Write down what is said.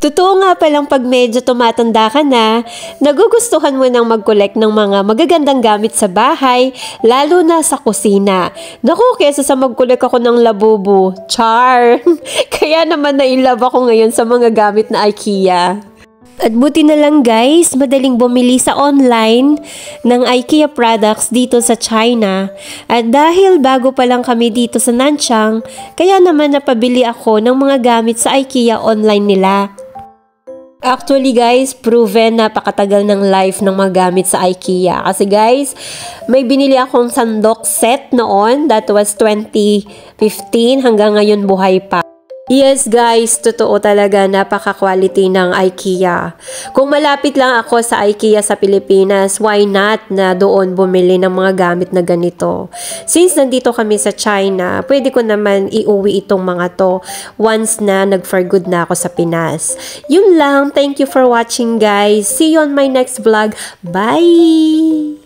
Totoo nga palang pag medyo tumatanda ka na, nagugustuhan mo nang mag-collect ng mga magagandang gamit sa bahay, lalo na sa kusina. Naku, kesa sa mag-collect ako ng labubu, char! Kaya naman na-inlove ako ngayon sa mga gamit na IKEA. At buti na lang guys, madaling bumili sa online ng IKEA products dito sa China. At dahil bago pa lang kami dito sa Nanchang, kaya naman napabili ako ng mga gamit sa IKEA online nila. Actually guys, proven napakatagal ng life ng mga gamit sa IKEA. Kasi guys, may binili akong sandok set noon. That was 2015 hanggang ngayon buhay pa. Yes guys, totoo talaga, napaka-quality ng IKEA. Kung malapit lang ako sa IKEA sa Pilipinas, why not na doon bumili ng mga gamit na ganito? Since nandito kami sa China, pwede ko naman iuwi itong mga to once na nag-for good na ako sa Pinas. Yun lang, thank you for watching guys. See you on my next vlog. Bye!